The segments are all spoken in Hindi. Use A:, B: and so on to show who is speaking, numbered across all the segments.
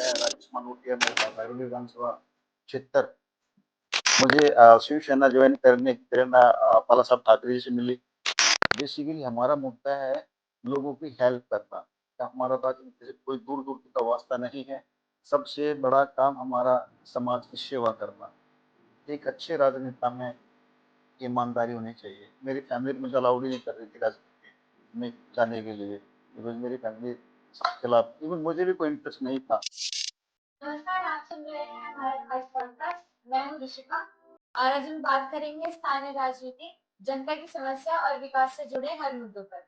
A: मैं राजेश मानोटिया महरौली विधानसभा क्षेत्र। मुझे शिवसेना ज्वाइन करने की प्रेरणा बाला साहब ठाकरे जी से मिली। बेसिकली हमारा मुद्दा है लोगों की हेल्प करना। हमारा राजनीति से कोई दूर दूर का वास्ता नहीं है। सबसे बड़ा काम हमारा समाज की सेवा करना। एक अच्छे राजनेता में ईमानदारी होनी चाहिए। मेरी फैमिली मुझे अलाउड ही नहीं कर रही थी राजनीति में जाने के लिए, बिकॉज मेरी फैमिली के खिलाफ, इवन मुझे भी कोई इंटरेस्ट नहीं था।
B: नमस्कार, आप सुन रहे हैं हमारे खास पॉडकास्ट। मैं हूं ऋषिका और आज हम बात करेंगे स्थानीय राजनीति, जनता की समस्या और विकास से जुड़े हर मुद्दों पर।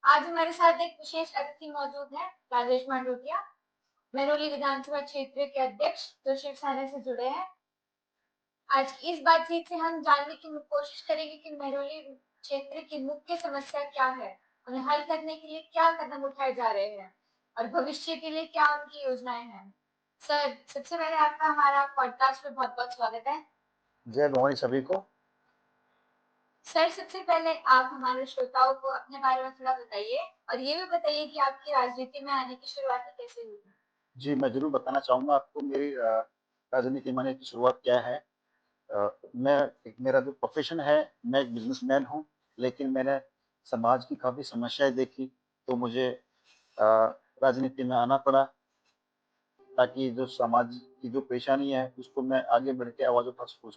B: आज हमारे साथ एक विशेष अतिथि मौजूद है, राजेश मांडोटिया, महरौली विधानसभा क्षेत्र के अध्यक्ष जो शिवसेना से जुड़े हैं। आज की इस बातचीत से हम जानने की कोशिश करेंगे कि महरौली क्षेत्र की मुख्य समस्या क्या है, उन्हें हल करने के लिए क्या कदम उठाए जा रहे हैं और भविष्य के लिए क्या उनकी योजनाएं हैं। सर, सबसे पहले आपका हमारा पॉडकास्ट में बहुत बहुत स्वागत है।
A: जय भवानी सभी को।
B: सर, सबसे पहले आप हमारे श्रोताओं को अपने बारे में थोड़ा बताइए और ये भी बताइए कि आपकी राजनीति में आने की शुरुआत कैसे हुई।
A: जी, मैं जरूर बताना चाहूंगा आपको मेरी राजनीति में आने की शुरुआत क्या है। मेरा जो प्रोफेशन है, मैं एक बिजनेसमैन हूँ, लेकिन मैंने समाज की काफी समस्याएं देखी, तो मुझे अ, राजनीति में आना पड़ा, ताकि जो समाज की जो परेशानी है उसको मैं आगे बढ़ के आवाज उठा सकूँ।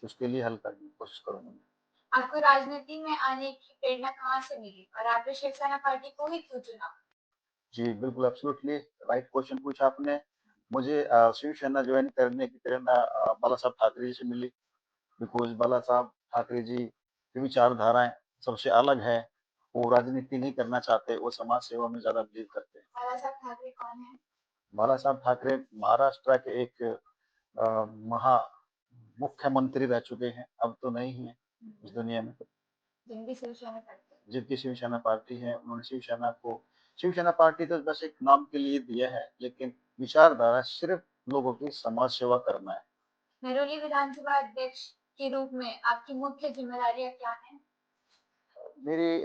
A: उसके लिए हल करने की कोशिश करूंगा।
B: आपको राजनीति में आने की प्रेरणा कहाँ से मिली और आपने शिवसेना पार्टी को ही क्यों चुना।
A: जी बिल्कुल, एब्सोल्युटली राइट क्वेश्चन पूछा आपने। मुझे शिवसेना ज्वाइन करने की प्रेरणा बाला साहब ठाकरे जी से मिली, बिकॉज बाला साहब ठाकरे जी की विचारधाराएं सबसे अलग है। वो राजनीति नहीं करना चाहते, वो समाज सेवा में ज्यादा बिलीव करते हैं।
B: बाला साहब ठाकरे कौन है।
A: बाला साहब ठाकरे महाराष्ट्र के एक महा मुख्यमंत्री रह चुके हैं, अब तो नहीं है इस दुनिया में।
B: जिनकी शिवसेना करते हैं।
A: जिनकी शिवसेना पार्टी है, उन्होंने शिवसेना पार्टी तो बस एक नाम के लिए दिया है, लेकिन विचारधारा सिर्फ लोगों की समाज सेवा करना है।
B: महरौली विधानसभा अध्यक्ष के रूप में आपकी मुख्य जिम्मेदारियां क्या हैं।
A: मेरी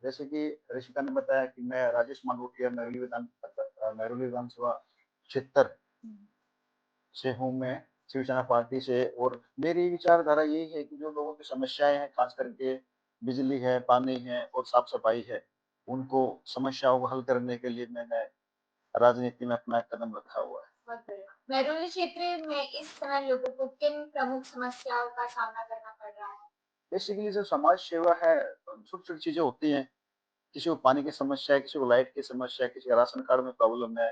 A: जैसे कि ऋषिका ने बताया कि मैं राजेश मानोटिया महरौली विधानसभा क्षेत्र से हूँ। मैं शिवसेना पार्टी से, और मेरी विचारधारा यही है कि जो लोगों की समस्याएं हैं, खास करके बिजली है, पानी है और साफ सफाई है, उनको समस्याओं को हल करने के लिए मैंने राजनीति में अपना कदम रखा हुआ है।
B: महरौली क्षेत्र में इस समय लोगों को किन प्रमुख समस्याओं का सामना करना पड़ रहा है।
A: बेसिकली जो समाज सेवा है, छोटी छोटी चीजें होती हैं। किसी को पानी की समस्या है, किसी को लाइट की समस्या है, किसी का राशन कार्ड में प्रॉब्लम है,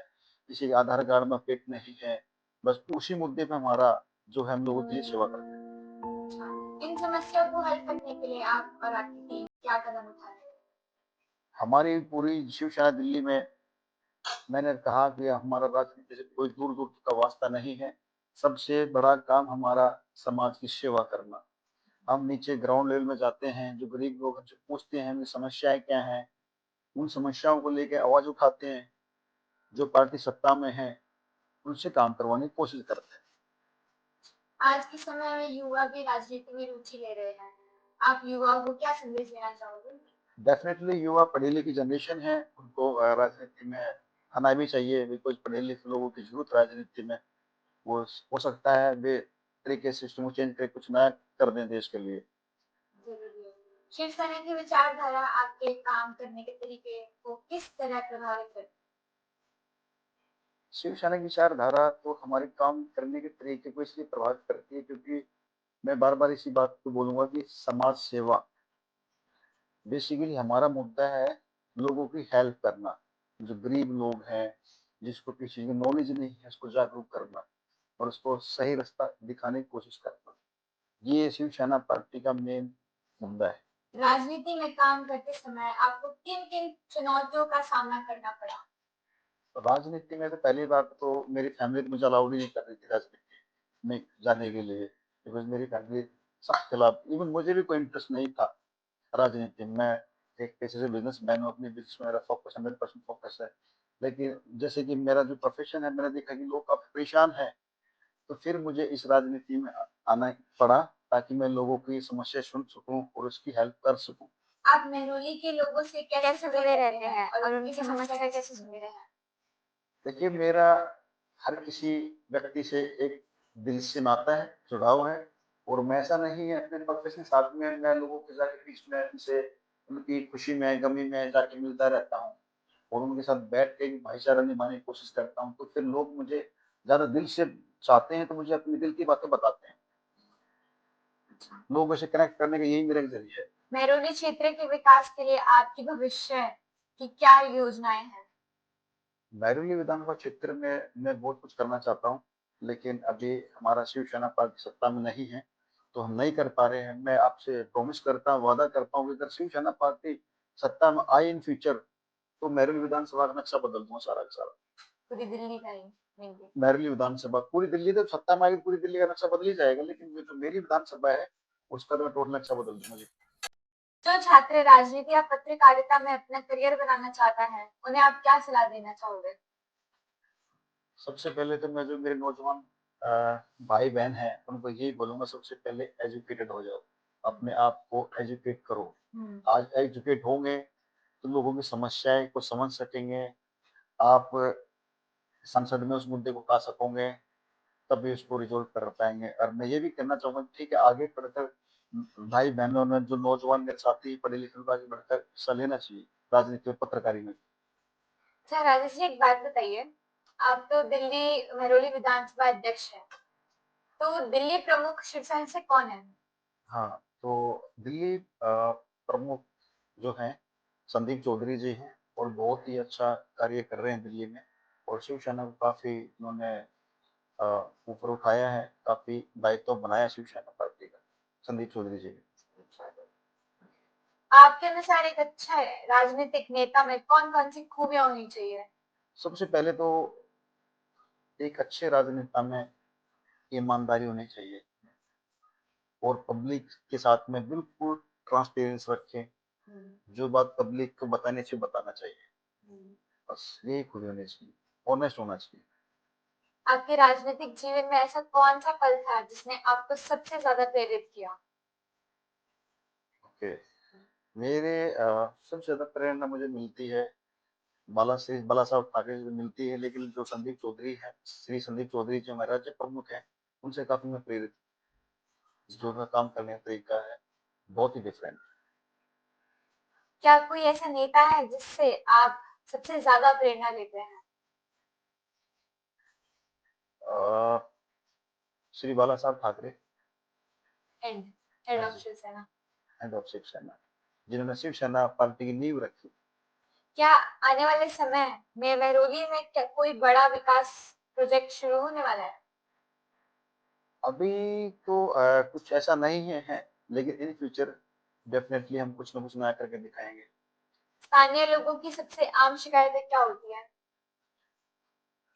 A: किसी के आधार कार्ड में फिट नहीं है। बस उसी मुद्दे पे हमारा जो है, हम लोगों के लिए सेवा करते हैं।
B: इन समस्याओं को हल करने के लिए आप और आपकी टीम क्या कदम उठा रहे हैं।
A: हमारी पूरी शिवसेना दिल्ली में, मैंने कहा कि हमारा राजनीति से कोई दूर दूर का वास्ता नहीं है। सबसे बड़ा काम हमारा समाज की सेवा करना। हम नीचे ग्राउंड लेवल में जाते हैं, जो गरीब लोग हमसे पूछते हैं उनकी समस्याएं क्या हैं, उन समस्याओं को लेकर आवाज उठाते हैं। जो पार्टी सत्ता में है उनसे काम करवाने की कोशिश करते हैं।
B: आज के समय में युवा भी राजनीति में रुचि ले रहे हैं, आप युवाओं को क्या संदेश देना चाहोगे।
A: डेफिनेटली युवा पढ़ी लिखी जनरेशन है, उनको राजनीति में आना भी चाहिए, बिकॉज पढ़े लिखे लोगों की जरूरत राजनीति में। वो हो सकता है वे तरीके सिस्टम को चेंज करके कुछ नया कर दें देश के लिए।
B: जरूरी है। शिवसेना की विचारधारा आपके काम करने के तरीके को किस तरह प्रभावित करती
A: शिवसेना की विचारधारा तो हमारे काम करने के तरीके को इसलिए प्रभावित करती है, क्योंकि मैं बार बार इसी बात को बोलूंगा कि समाज सेवा। बेसिकली हमारा मुद्दा है लोगों की हेल्प करना। जो गरीब लोग हैं, जिसको किसी की नॉलेज नहीं है, उसको जागरूक करना और उसको सही रास्ता दिखाने की कोशिश करना। ये शिवसेना पार्टी का मेन मुद्दा है।
B: है। राजनीति में काम करते समय आपको किन किन चुनौतियों का सामना करना पड़ा।
A: तो राजनीति में तो पहली बात तो मेरी फैमिली मुझे अलाउड ही नहीं कर रही थी राजनीति में जाने के लिए, बिकॉज मेरी फैमिली सब खिलाफ, इवन मुझे भी कोई इंटरेस्ट नहीं था राजनीति में। मैं एक पेशे से बिजनेसमैन हूँ, अपने बिजनेस में मेरा फोकस 100% फोकस है। लेकिन जैसे कि मेरा जो प्रोफेशन है, मैंने देखा कि लोग काफी परेशान है, तो फिर मुझे इस राजनीति में आना पड़ा, ताकि मैं लोगों की समस्या सुन सकूं और उसकी हेल्प कर सकूं।
B: आप महरौली के लोगों से कैसे जुड़े रहते हैं और उनकी समस्या कैसे सुन रहे हैं।
A: देखिए, मेरा हर किसी व्यक्ति से एक दिल से नाता है, जुड़ाव है, और मैं ऐसा नहीं है अपने प्रोफेशन के साथ में मैं लोगों के जाके बीच में उनसे उनकी खुशी में, गमी में जाके मिलता रहता हूँ और उनके साथ बैठ के भी भाईचारा निभाने की कोशिश करता हूँ। तो फिर लोग मुझे ज़्यादा दिल से चाहते हैं, तो मुझे अपने दिल की बातें बताते हैं। लोगों से कनेक्ट करने का यही मेरा एक ज़रिया है।
B: महरौली क्षेत्र के विकास के लिए आपकी भविष्य की क्या योजनाएं हैं?
A: बैरूली विधानसभा क्षेत्र में मैं बहुत कुछ करना चाहता हूँ, लेकिन अभी हमारा शिवसेना पार्टी सत्ता में नहीं है, तो हम नहीं कर पा रहे हैं। मैं आपसे प्रॉमिस करता हूँ, वादा करता हूँ कि अगर शिवसेना पार्टी सत्ता में आई इन फ्यूचर, तो मैरूली विधानसभा का नक्शा बदल दूंगा सारा का सारा।
B: पूरी दिल्ली का ही मेनली।
A: मैरूली विधानसभा पूरी दिल्ली, तो सत्ता में आएगी पूरी दिल्ली का नक्शा बदल ही जाएगा, लेकिन जो मेरी विधानसभा है उसका तो मैं टोटल नक्शा बदल दूंगा जी।
B: जो छात्र राजनीति या पत्रकारिता में अपना करियर बनाना चाहता है, उन्हें आप क्या सलाह देना चाहोगे?
A: सबसे पहले तो मैं जो मेरे नौजवान भाई बहन हैं उनको यही बोलूंगा, सबसे पहले एजुकेटेड हो जाओ, अपने आप को एजुकेट करो। आज एजुकेट होंगे तो लोगों की समस्याएं को समझ सकेंगे, आप संसद में उस मुद्दे को उठा सकोगे, तभी उसको रिजोल्व कर पाएंगे। और मैं ये भी कहना चाहूंगा, ठीक है, आगे बढ़कर भाई बहनों ने जो नौजवान मेरे साथी पढ़े लिखे लोग आगे बढ़कर हिस्सा लेना चाहिए राजनीति और पत्रकारी में।
B: अच्छा राजेश जी, एक बात बताइए, आप तो दिल्ली महरौली विधानसभा अध्यक्ष हैं, तो दिल्ली प्रमुख शिवसेना से कौन है?
A: हाँ, तो दिल्ली प्रमुख जो हैं संदीप चौधरी जी हैं, और बहुत ही अच्छा कार्य कर रहे हैं दिल्ली में, और शिवसेना को काफी उन्होंने अ, ऊपर उठाया है, काफी दायित्व बनाया शिवसेना पार्टी का संदीप चौधरी जी ने।
B: आपके अनुसार एक अच्छा राजनीतिक नेता में कौन कौन सी खूबियां होनी चाहिए?
A: सबसे पहले तो एक अच्छे राजनेता में ईमानदारी होनी चाहिए, और पब्लिक के साथ में बिल्कुल ट्रांसपेरेंस रखें, जो बात पब्लिक को बतानी चाहिए बताना चाहिए, बस यही खूबी होनी चाहिए, ऑनेस्ट होना चाहिए।
B: आपके राजनीतिक जीवन में ऐसा कौन सा पल था जिसने आपको सबसे ज्यादा प्रेरित किया?
A: ओके, मेरे सबसे ज्यादा प्रेरणा मुझे मिलती है बाला साहब ठाकरे से मिलती है, लेकिन जो संदीप चौधरी है, श्री संदीप चौधरी जो हमारे राज्य प्रमुख है, उनसे काफी मैं प्रेरित, जो उनका काम करने का तरीका है बहुत ही डिफरेंट।
B: क्या कोई ऐसा नेता है जिससे आप सबसे ज्यादा प्रेरणा लेते हैं?
A: श्री बाला साहब ठाकरे।
B: हेड हेड
A: हाँ
B: ऑफ
A: जी,
B: शिवसेना।
A: हेड ऑफ शिवसेना, जिन्होंने शिवसेना पार्टी की नींव रखी।
B: क्या आने वाले समय में महरौली में क्या कोई बड़ा विकास प्रोजेक्ट शुरू होने वाला है?
A: अभी तो कुछ ऐसा नहीं है, लेकिन इन फ्यूचर डेफिनेटली हम कुछ ना कुछ नया करके दिखाएंगे।
B: स्थानीय लोगों की सबसे आम शिकायतें क्या होती है?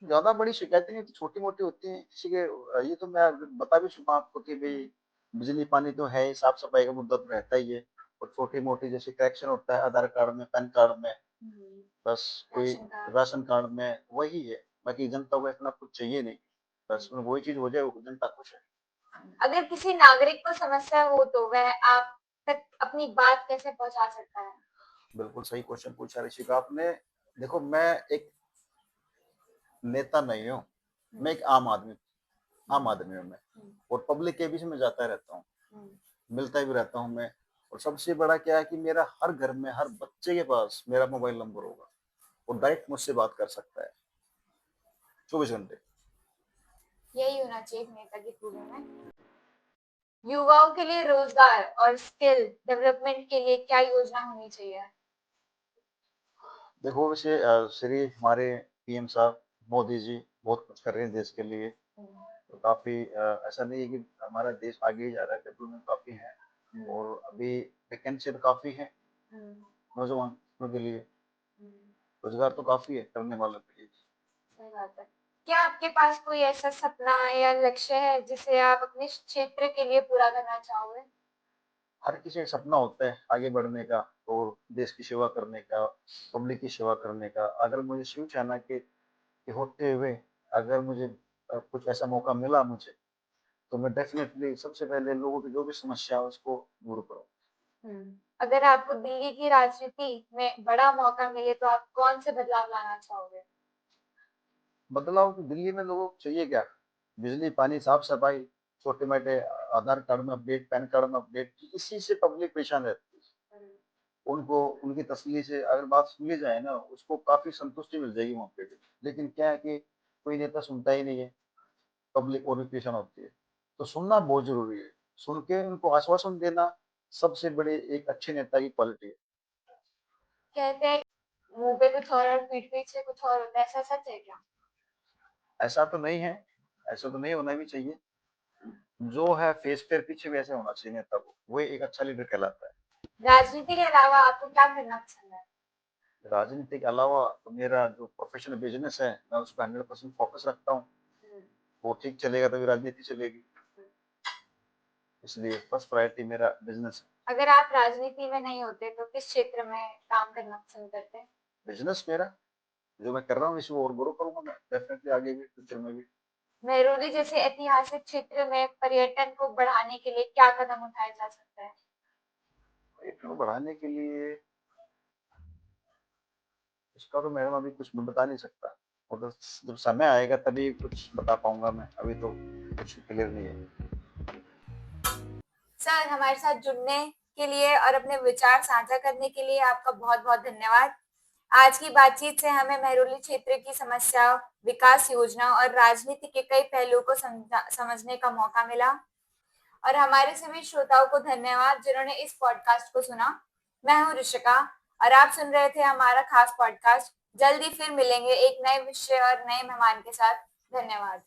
A: ज्यादा बड़ी शिकायतें नहीं, तो छोटी मोटी होती हैं किसी के। ये तो मैं बता भी चुका आपको कि भाई बिजली पानी तो है ही, साफ सफाई का मुद्दा तो रहता ही है, और छोटी मोटी जैसे करेक्शन होता है आधार कार्ड में, पैन कार्ड में, बस कोई
B: राशन कार्ड।
A: राशन कार्ड में, वही है। बाकी जनता को इतना कुछ चाहिए नहीं, बस वही चीज हो जाए, वो जनता खुश है।
B: अगर किसी नागरिक को समस्या हो तो वह आप तक अपनी बात कैसे पहुंचा सकता है?
A: बिल्कुल सही क्वेश्चन पूछा ऋषिका आपने। देखो, मैं एक नेता नहीं हूँ, मैं एक आम आदमी हूँ मैं, और पब्लिक के बीच में जाता रहता हूँ, मिलता भी रहता हूँ मैं। और सबसे बड़ा क्या है कि मेरा हर घर में हर बच्चे के पास मेरा मोबाइल नंबर होगा, और डायरेक्ट मुझसे बात कर सकता है 24 घंटे।
B: यही होना चाहिए एक नेता की खूबी में। युवाओं के लिए रोजगार और स्किल डेवलपमेंट के लिए क्या योजना होनी चाहिए?
A: देखो, वैसे श्री हमारे पीएम साहब मोदी जी बहुत कुछ कर रहे हैं देश के लिए, तो काफी ऐसा नहीं है कि हमारा देश आगे ही जा रहा है, डेवलपमेंट काफी है, और अभी वैकेंसी तो काफी है नौजवानों के लिए, रोजगार तो काफी है करने वालों के लिए।
B: सही बात है। क्या आपके पास कोई ऐसा सपना या लक्ष्य है जिसे आप अपने क्षेत्र के लिए पूरा करना चाहोगे?
A: हर किसी का सपना होता है आगे बढ़ने का, और देश की सेवा करने का, पब्लिक की सेवा करने का। अगर मुझे शिवसेना के होते हुए, अगर मुझे कुछ ऐसा मौका मिला मुझे, तो मैं डेफिनेटली सबसे पहले लोगों की जो भी समस्या है उसको दूर करूँ।
B: अगर आपको दिल्ली की राजनीति में बड़ा मौका मिले तो आप कौन से बदलाव लाना चाहोगे?
A: बदलाव तो दिल्ली में लोगों को चाहिए क्या? बिजली, पानी, साफ-सफाई, छोटे-मोटे आधार कार्ड में अपडेट, पैन कार्ड में अपडेट, इसी से पब्लिक परेशान रहती है। उनको उनकी तसल्ली से अगर बात सुन ली जाए ना, उसको काफ़ी संतुष्टि मिल जाएगी वहाँ पे भी। लेकिन क्या है कि कोई नेता सुनता ही नहीं है, पब्लिक और भी परेशान होती है। तो सुनना बहुत ज़रूरी है। सुन के उनको आश्वासन देना सबसे बड़ी एक अच्छे नेता की क्वालिटी है।
B: कहते हैं मुंह पे कुछ और पीठ पीछे कुछ और होता है, ऐसा सच है क्या?
A: ऐसा तो नहीं है, ऐसा तो नहीं होना भी चाहिए। जो है फेस पे पीछे वैसे होना चाहिए नेता को, वो एक अच्छा लीडर कहलाता है।
B: राजनीति के अलावा आपको क्या करना पसंद है?
A: राजनीति के अलावा तो मेरा जो प्रोफेशनल बिजनेस है, मैं उस पर 100% फोकस रखता हूँ। वो ठीक चलेगा तभी राजनीति चलेगी। इसलिए फर्स्ट प्रायोरिटी मेरा बिजनेस है।
B: अगर आप राजनीति में नहीं होते तो किस क्षेत्र में काम करना पसंद करते?
A: बिजनेस मेरा जो मैं कर रहा हूँ इसको और ग्रो करूंगा मैं डेफिनेटली आगे भी फ्यूचर में भी।
B: मेहरौली जैसे ऐतिहासिक क्षेत्र में पर्यटन को बढ़ाने के लिए क्या कदम उठाया जा सकता है?
A: इतना बढ़ाने के लिए इसका तो मैडम अभी कुछ मैं बता नहीं सकता। और जब समय आएगा तभी कुछ बता पाऊंगा मैं, अभी तो कुछ क्लियर नहीं है।
B: सर, हमारे साथ जुड़ने के लिए और अपने विचार साझा करने के लिए आपका बहुत-बहुत धन्यवाद। आज की बातचीत से हमें मेहरौली क्षेत्र की समस्या, विकास योजना और राजनीति के कई पहलुओं को समझने का मौका मिला। और हमारे सभी श्रोताओं को धन्यवाद जिन्होंने इस पॉडकास्ट को सुना। मैं हूँ ऋषिका और आप सुन रहे थे हमारा खास पॉडकास्ट। जल्दी फिर मिलेंगे एक नए विषय और नए मेहमान के साथ। धन्यवाद।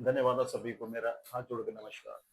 A: धन्यवाद सभी को मेरा हाथ जोड़ के नमस्कार।